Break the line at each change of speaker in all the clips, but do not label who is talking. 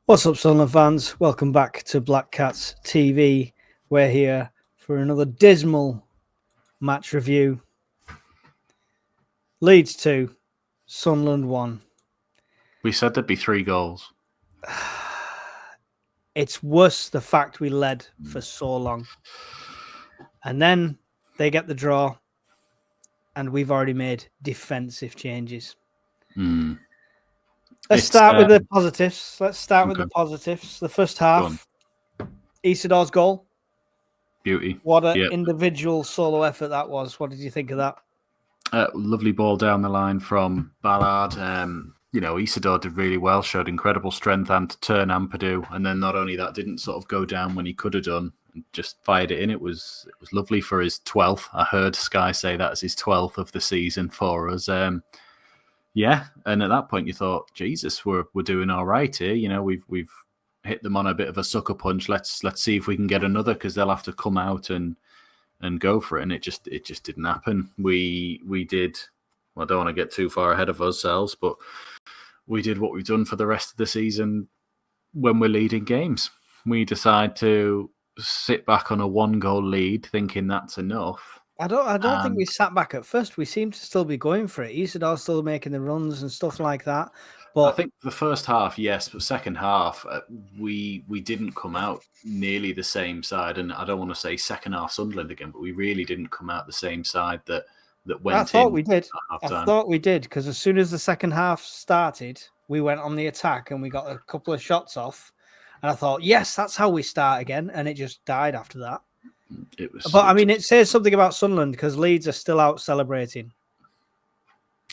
What's up, Sunderland fans? Welcome back to Black Cats TV. We're here for another dismal match review. Leeds 2, Sunderland 1.
We said there'd be 3 goals.
It's worse the fact we led for so long. And then they get the draw, and we've already made defensive changes. Let's start with the positives. The first half, Isidor's goal.
Beauty.
What an individual solo effort that was. What did you think of that?
Lovely ball down the line from Ballard. Isidore did really well, showed incredible strength and to turn Ampadu. And then not only that, didn't sort of go down when he could have done, and just fired it in. It was lovely for his 12th. I heard Sky say that's his 12th of the season for us. And at that point you thought, Jesus, we're doing all right here. You know, we've hit them on a bit of a sucker punch. Let's see if we can get another, because they'll have to come out and go for it. And it just didn't happen. We did. Well, I don't want to get too far ahead of ourselves, but we did what we've done for the rest of the season when we're leading games. We decide to sit back on a 1-goal lead, thinking that's enough.
I don't think we sat back at first. We seemed to still be going for it. Isidore still making the runs and stuff like that. But
I think the first half, yes, but second half, we didn't come out nearly the same side. And I don't want to say second half Sunderland again, but we really didn't come out the same side that went in.
I thought we did. I thought we did, because as soon as the second half started, we went on the attack and we got a couple of shots off. And I thought, yes, that's how we start again. And it just died after that. It says something about Sunderland, because Leeds are still out celebrating.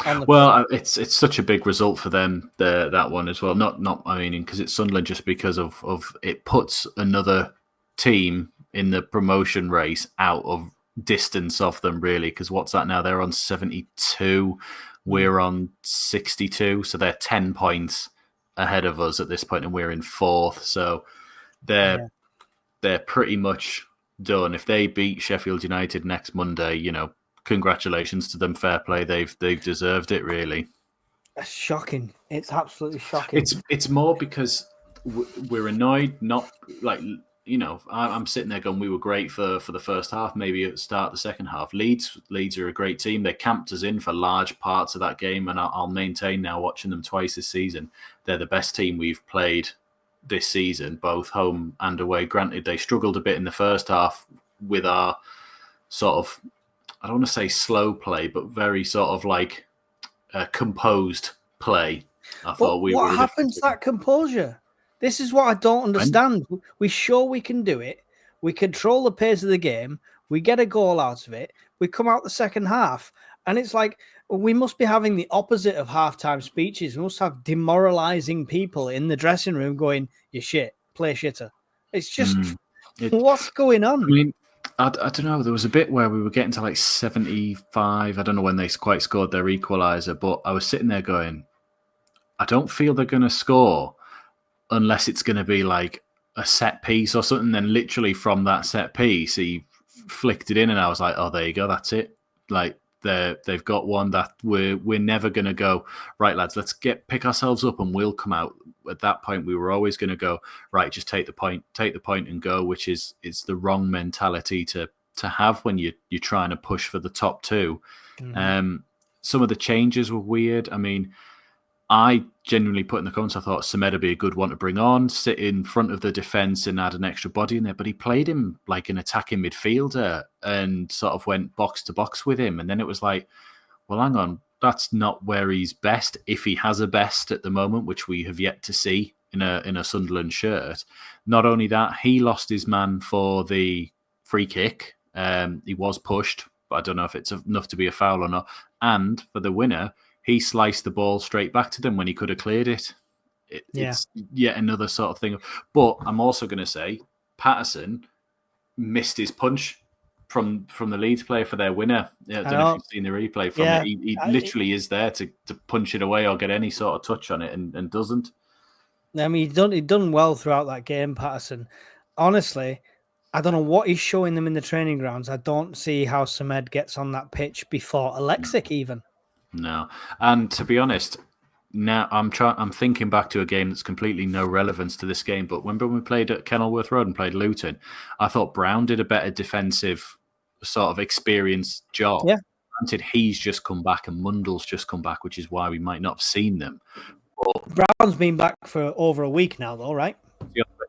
It's such a big result for them, that one as well. Because it's Sunderland, just because of it puts another team in the promotion race out of distance of them, really. Because what's that now? They're on 72, we're on 62, so they're 10 points ahead of us at this point, and we're in 4th. So they're pretty much done. If they beat Sheffield United next Monday, congratulations to them. Fair play. They've deserved it, really.
That's shocking. It's absolutely shocking.
It's more because we're annoyed. Not like, I'm sitting there going, we were great for the first half. Maybe at the start of the second half. Leeds are a great team. They camped us in for large parts of that game, and I'll maintain now, watching them twice this season, they're the best team we've played this season, both home and away. Granted, they struggled a bit in the first half with our sort of, I don't want to say slow play, but very sort of like composed play.
What happens to that composure? This is what I don't understand. We show we can do it. We control the pace of the game. We get a goal out of it. We come out the second half, and it's like we must be having the opposite of halftime speeches. We must have demoralizing people in the dressing room going, "You're shit, play shitter." It's just what's going on?
I mean, I don't know. There was a bit where we were getting to like 75. I don't know when they quite scored their equaliser, but I was sitting there going, I don't feel they're going to score unless it's going to be like a set piece or something. Then literally from that set piece, he flicked it in, and I was like, oh, there you go. That's it. Like, they've got one that we're never going to go, right, lads, let's pick ourselves up and we'll come out. At that point, we were always going to go, right, just take the point and go, which is the wrong mentality to have when you're trying to push for the top 2. Some of the changes were weird. I mean, I genuinely put in the comments, I thought Semed would be a good one to bring on, sit in front of the defence and add an extra body in there. But he played him like an attacking midfielder and sort of went box to box with him. And then it was like, well, hang on, that's not where he's best, if he has a best at the moment, which we have yet to see in a Sunderland shirt. Not only that, he lost his man for the free kick. He was pushed, but I don't know if it's enough to be a foul or not. And for the winner, he sliced the ball straight back to them when he could have cleared it. It's yet another sort of thing. But I'm also going to say Patterson missed his punch from the Leeds player for their winner. I don't know if you've seen the replay from it. He literally is there to punch it away or get any sort of touch on it and doesn't.
I mean, he'd done well throughout that game, Patterson. Honestly, I don't know what he's showing them in the training grounds. I don't see how Semed gets on that pitch before Alexic even.
No. And to be honest, now I'm thinking back to a game that's completely no relevance to this game. But when we played at Kenilworth Road and played Luton, I thought Brown did a better defensive sort of experienced job.
Yeah.
Granted, he's just come back and Mundell's just come back, which is why we might not have seen them.
But Brown's been back for over a week now, though, right?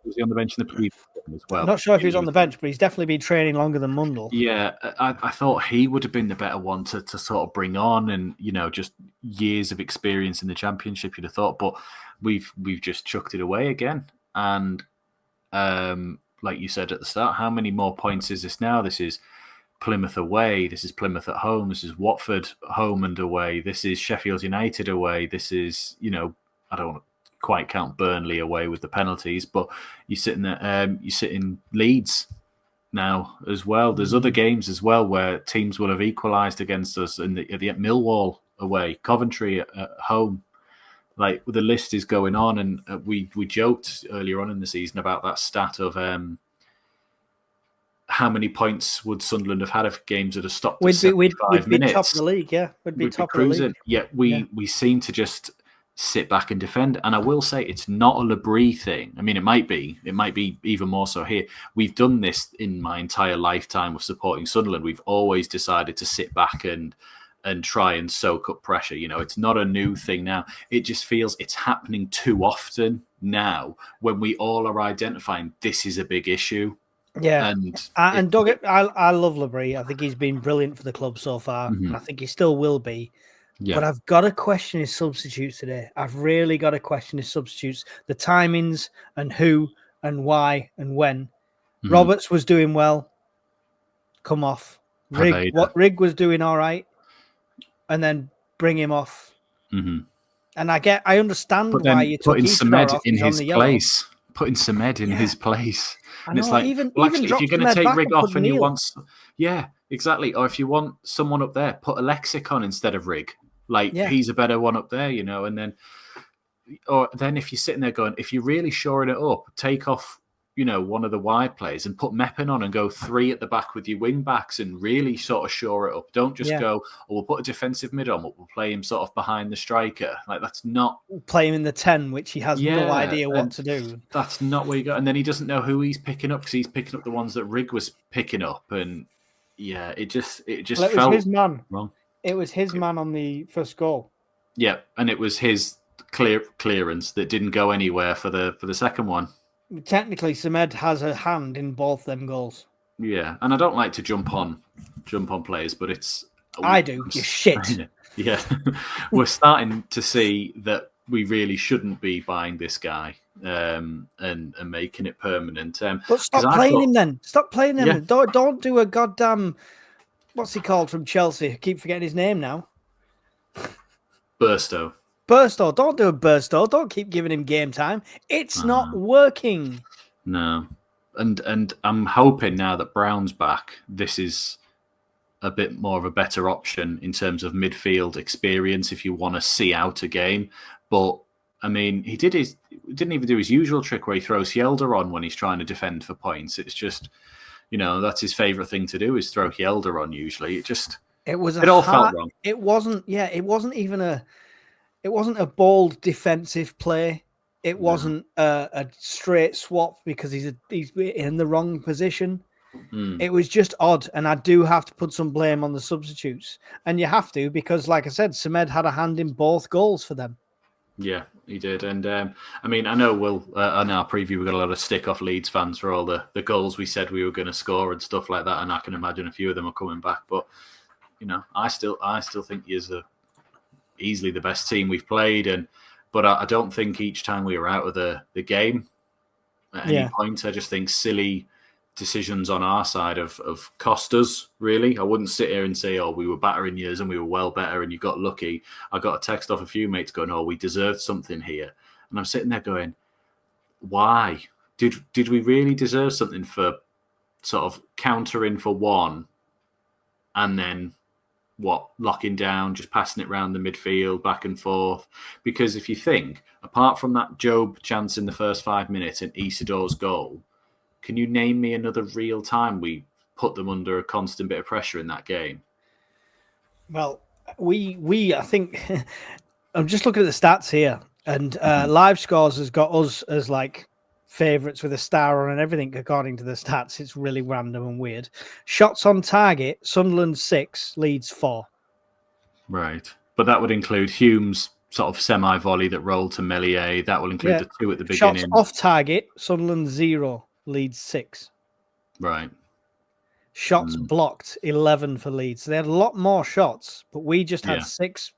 Was he on the bench in the previous game as well?
I'm not sure if he was on the bench, but he's definitely been training longer than Mundell.
Yeah, I thought he would have been the better one to sort of bring on, and just years of experience in the Championship, you'd have thought. But we've just chucked it away again. And like you said at the start, how many more points is this now? This is Plymouth away. This is Plymouth at home. This is Watford home and away. This is Sheffield United away. This is, I don't want to quite count Burnley away with the penalties, but you sit in Leeds now as well. There's other games as well where teams will have equalised against us at Millwall away, Coventry at home. Like the list is going on, and we joked earlier on in the season about that stat of how many points would Sunderland have had if games had have stopped at 75 minutes?
We'd be top of the league, yeah. We'd be top of the league.
Yet we seem to just sit back and defend. And I will say it's not a Labrie thing. I mean, it might be even more so here. We've done this in my entire lifetime of supporting Sunderland. We've always decided to sit back and try and soak up pressure. It's not a new thing now. It just feels it's happening too often now when we all are identifying this is a big issue.
Yeah, and Doug, I love Labrie. I think he's been brilliant for the club so far, and I think he still will be. Yeah. But I've got to question his substitutes today. I've really got to question his substitutes, the timings and who and why and when. Roberts was doing well. Come off. Rig was doing all right, and then bring him off. And I understand why you took
Semed in his place. Putting Semed in his place. And it's like, if you're going to take Rig off and you want... Yeah, exactly. Or if you want someone up there, put a Lexicon instead of Rig. He's a better one up there, and then... Or then if you're sitting there going, if you're really shoring it up, take off, one of the wide players and put Meppen on and go 3 at the back with your wing backs and really sort of shore it up. Don't just go, we'll put a defensive mid on, but we'll play him sort of behind the striker. That's not...
Play him in the 10, which he has no idea what to do.
That's not where you go. And then he doesn't know who he's picking up because he's picking up the ones that Rig was picking up. And it just felt
his man.
Wrong.
It was his man on the first goal.
Yeah, and it was his clearance that didn't go anywhere for the second one.
Technically, Semed has a hand in both them goals.
Yeah, and I don't like to jump on players, but it's...
I do. You're shit.
Yeah. We're starting to see that we really shouldn't be buying this guy and making it permanent.
But stop playing him then. Stop playing him. Yeah. Don't do a goddamn... What's he called from Chelsea? I keep forgetting his name now.
Burstow.
Don't do a Burstow. Don't keep giving him game time. It's not working.
No. And I'm hoping now that Brown's back, this is a bit more of a better option in terms of midfield experience if you want to see out a game. But, I mean, he didn't even do his usual trick where he throws Yelder on when he's trying to defend for points. It's just, that's his favourite thing to do is throw Yelder on usually. It all felt wrong.
It wasn't a bold defensive play. It wasn't a straight swap because he's in the wrong position. It was just odd, and I do have to put some blame on the substitutes. And you have to because, like I said, Semed had a hand in both goals for them.
Yeah, he did. And, I mean, I know in our preview, we got a lot of stick off Leeds fans for all the goals we said we were going to score and stuff like that, and I can imagine a few of them are coming back. But, I still think he is easily the best team we've played, but I don't think each time we were out of the game at any point. I just think silly decisions on our side have cost us, really. I wouldn't sit here and say, we were battering yours and we were well better and you got lucky. I got a text off a few mates going, we deserved something here. And I'm sitting there going, why? Did we really deserve something for sort of countering for one and then locking down, just passing it around the midfield, back and forth? Because if you think, apart from that Job chance in the first 5 minutes and Isidore's goal, can you name me another real time we put them under a constant bit of pressure in that game?
Well, we I think I'm just looking at the stats here, and Live Scores has got us as like favourites with a star on and everything according to the stats. It's really random and weird. Shots on target, Sunderland 6, Leeds 4.
Right. But that would include Hume's sort of semi-volley that rolled to Meslier. That will include the 2 at the beginning.
Shots off target, Sunderland 0, Leeds 6.
Right.
Shots blocked, 11 for Leeds. So they had a lot more shots, but we just had 6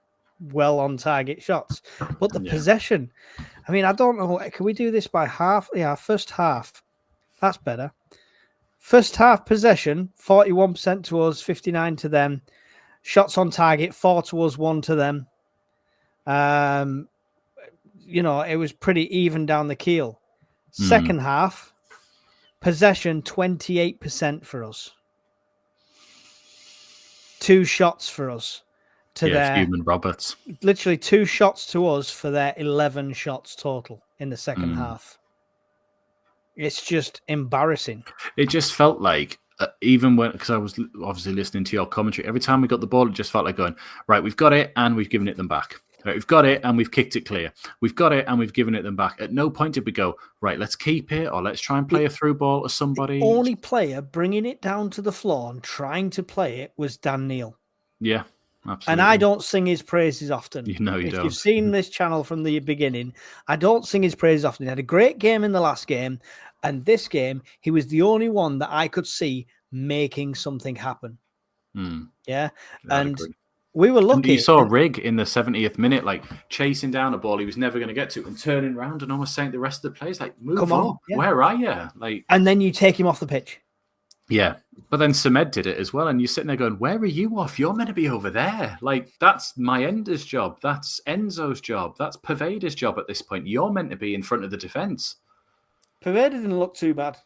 well on target shots. But the possession, I mean, I don't know. Can we do this by half? Yeah, first half. That's better. First half possession, 41% to us, 59 to them. Shots on target, 4 to us, 1 to them. You know, it was pretty even down the keel. Second half, possession, 28% for us. 2 shots for us. To their
Human Roberts.
Literally 2 shots to us for their 11 shots total in the second half. It's just embarrassing.
It just felt like, even when, because I was obviously listening to your commentary, every time we got the ball, it just felt like going, right, we've got it and we've given it them back. Right, we've got it and we've kicked it clear. We've got it and we've given it them back. At no point did we go, right, let's keep it or let's try and play a through ball to somebody.
The only player bringing it down to the floor and trying to play it was Dan Neil.
Yeah. Absolutely.
And I don't sing his praises often.
You know you
if
don't.
You've seen this channel from the beginning. I don't sing his praises often. He had a great game in the last game. And this game, he was the only one that I could see making something happen. Yeah. And we were lucky.
And you saw Rigg in the 70th minute, like chasing down a ball he was never going to get to and turning around and almost saying to the rest of the players, like, move on. Yeah. Where are you? Like,
and then you take him off the pitch.
Yeah. But then Samed did it as well. And you're sitting there going, where are you off? You're meant to be over there. Like, that's Mayenda's job. That's Enzo's job. That's Pervader's job at this point. You're meant to be in front of the defence.
Pervader didn't look too bad.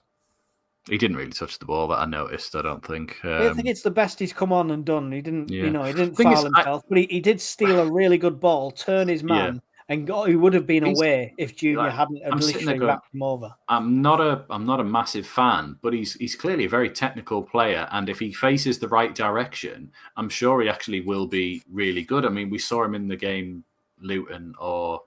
He didn't really touch the ball that I noticed, I don't think.
I think it's the best he's come on and done. He didn't, he didn't foul himself, but he did steal a really good ball, turn his man, and he would have been away if Junior hadn't literally wrapped him over.
I'm not a massive fan, but he's clearly a very technical player, and if he faces the right direction, I'm sure he actually will be really good. I mean, we saw him in the game Luton or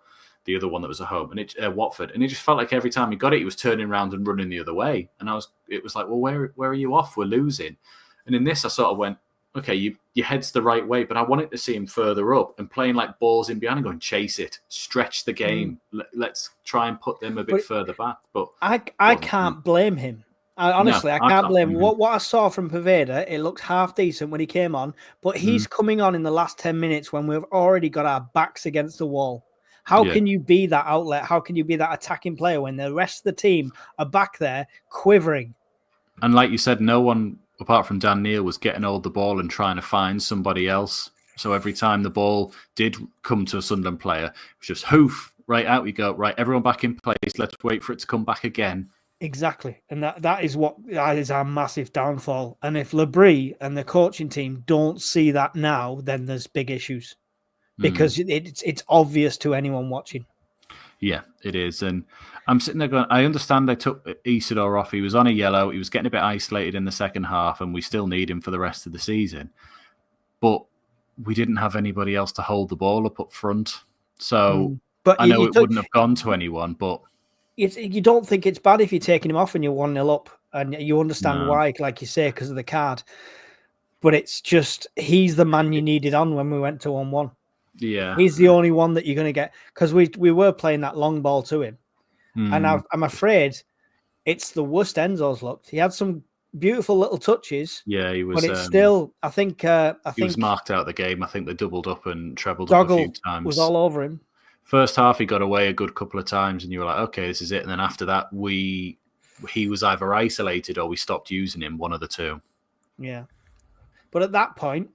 the other one that was at home, and Watford, and it just felt like every time he got it, he was turning around and running the other way, and it was like, well, where are you off? We're losing. And in this, I sort of went, okay, your head's the right way, but I wanted to see him further up and playing like balls in behind and going, chase it, stretch the game. Let's try and put them a bit further back. But
I can't blame him. I can't blame him. What I saw from Pervader, it looked half decent when he came on, but he's coming on in the last 10 minutes when we've already got our backs against the wall. How can you be that outlet? How can you be that attacking player when the rest of the team are back there quivering?
And like you said, no one apart from Dan Neil was getting hold of the ball and trying to find somebody else. So every time the ball did come to a Sunderland player, it was just hoof, right, out we go. Right, everyone back in place. Let's wait for it to come back again.
Exactly. And that is our massive downfall. And if Labrie and the coaching team don't see that now, then there's big issues. Because it's obvious to anyone watching.
Yeah, it is. And I'm sitting there going, I understand they took Isidore off. He was on a yellow. He was getting a bit isolated in the second half, and we still need him for the rest of the season. But we didn't have anybody else to hold the ball up front. So but I know it wouldn't have gone to anyone, but...
You don't think it's bad if you're taking him off and you're 1-0 up, and you understand why, like you say, because of the card. But it's just, he's the man you needed on when we went to 1-1.
Yeah,
he's the only one that you're going to get, because we were playing that long ball to him, and I'm afraid it's the worst Enzo's looked. He had some beautiful little touches.
Yeah, he was.
But it's still, I think
he was marked out of the game. I think they doubled up and trebled up a few times.
Was all over him.
First half, he got away a good couple of times, and you were like, okay, this is it. And then after that, he was either isolated or we stopped using him, one of the two.
Yeah, but at that point,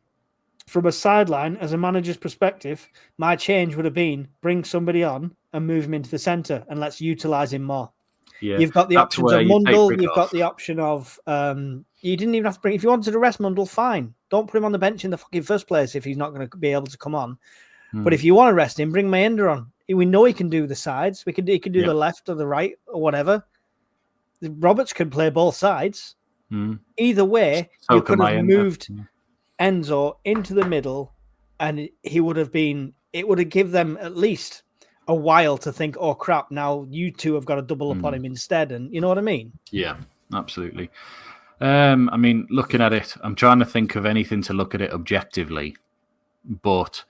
from a sideline, as a manager's perspective, my change would have been bring somebody on and move him into the centre and let's utilise him more.
Yeah,
you've got the options of Mundle. You've got the option of you didn't even have to bring. If you wanted to rest Mundle, fine. Don't put him on the bench in the fucking first place if he's not going to be able to come on. But if you want to rest him, bring Mayenda on. We know he can do the sides. He can do the left or the right or whatever. Roberts can play both sides. Either way, you could have moved Enzo into the middle, and he would have been it would have given them at least a while to think, oh crap, now you two have got to double up on him instead. And you know what I mean?
Yeah, absolutely. I mean, looking at it, I'm trying to think of anything to look at it objectively, but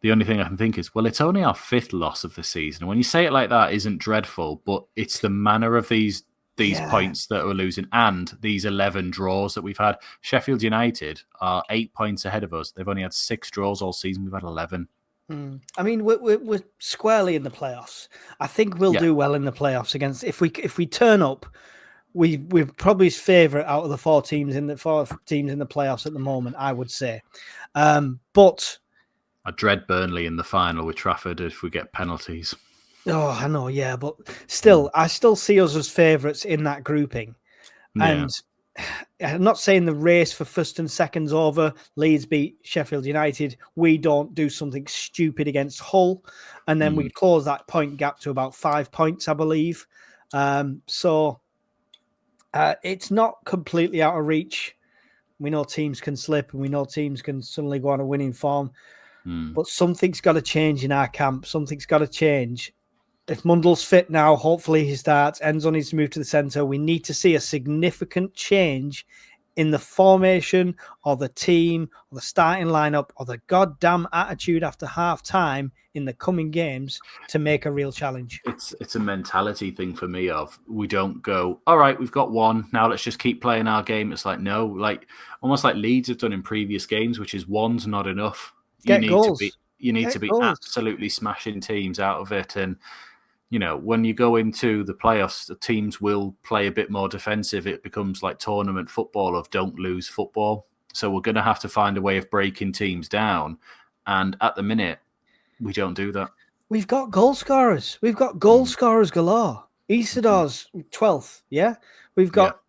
the only thing I can think is, well, it's only our 5th loss of the season. And when you say it like that, isn't dreadful, but it's the manner of these points that we're losing and these 11 draws that we've had. Sheffield United are 8 points ahead of us. They've only had 6 draws all season. We've had 11.
I mean, we're squarely in the playoffs. I think we'll do well in the playoffs against if we turn up. We're probably his favourite out of the 4 teams in the playoffs at the moment, I would say. But
I dread Burnley in the final with Trafford if we get penalties.
Oh, I know, yeah, but still, I still see us as favourites in that grouping. And I'm not saying the race for first and second's over. Leeds beat Sheffield United. We don't do something stupid against Hull, and then we close that point gap to about 5 points, I believe. So it's not completely out of reach. We know teams can slip, and we know teams can suddenly go on a winning form. But something's got to change in our camp. Something's got to change. If Mundell's fit now, hopefully he starts. Enzo needs to move to the centre. We need to see a significant change in the formation or the team or the starting lineup or the goddamn attitude after half time in the coming games to make a real challenge.
It's a mentality thing for me of we don't go, all right, we've got one. Now let's just keep playing our game. It's like, no, like almost like Leeds have done in previous games, which is one's not enough. You need to be absolutely smashing teams out of it. And you know, when you go into the playoffs, the teams will play a bit more defensive. It becomes like tournament football of don't lose football. So we're going to have to find a way of breaking teams down. And at the minute, we don't do that.
We've got goal scorers. We've got goal scorers galore. Isidor's 12th, yeah? We've got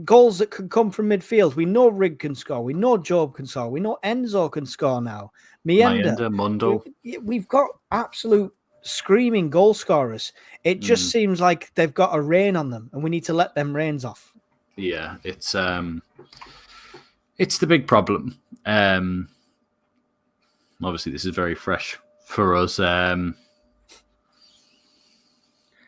goals that can come from midfield. We know Rig can score. We know Job can score. We know Enzo can score now. Mayenda,
Mundell.
We've got absolute screaming goal scorers. It just seems like they've got a rein on them and we need to let them reins off.
Yeah, it's the big problem. Obviously this is very fresh for us.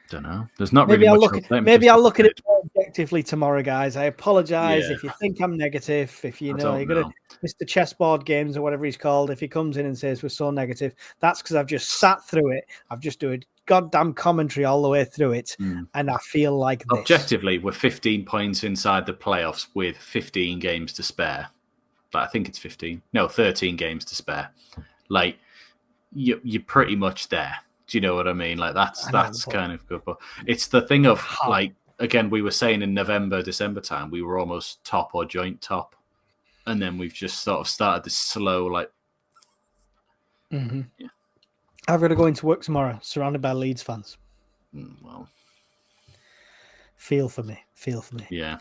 Don't know. There's not really much.
Maybe I'll look at it more objectively tomorrow, guys. I apologise if you think I'm negative. If you're gonna Mr. Chessboard Games or whatever he's called, if he comes in and says we're so negative, that's because I've just sat through it. I've just doing goddamn commentary all the way through it, and I feel like this.
Objectively, we're 15 points inside the playoffs with 15 games to spare. But I think it's 15. No, 13 games to spare. Like you're pretty much there. Do you know what I mean? Like that's kind of good. But it's the thing of like, again, we were saying in November, December time, we were almost top or joint top. And then we've just sort of started this slow, like.
Yeah. I've got to go into work tomorrow, surrounded by Leeds fans.
Well.
Feel for me.
Yeah.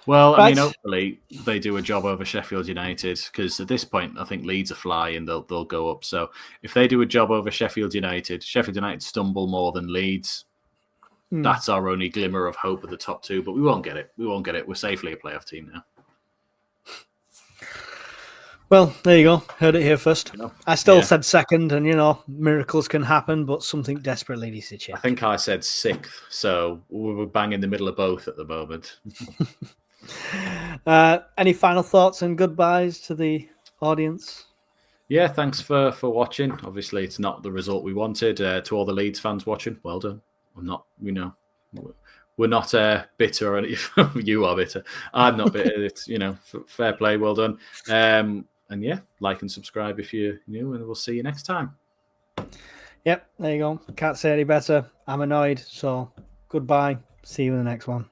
Well, I mean, hopefully they do a job over Sheffield United because at this point, I think Leeds are flying. They'll go up. So if they do a job over Sheffield United stumble more than Leeds. That's our only glimmer of hope at the top two. But we won't get it. We're safely a playoff team now.
Well, there you go. Heard it here first. I still said second, and miracles can happen, but something desperately needs to change.
I think I said sixth, so we're bang in the middle of both at the moment.
Any final thoughts and goodbyes to the audience?
Yeah, thanks for watching. Obviously, it's not the result we wanted. To all the Leeds fans watching, well done. I'm not, we're not bitter, or you are bitter. I'm not bitter. It's fair play, well done. And yeah, like and subscribe if you're new, and we'll see you next time.
Yep, there you go. Can't say any better. I'm annoyed, so goodbye. See you in the next one.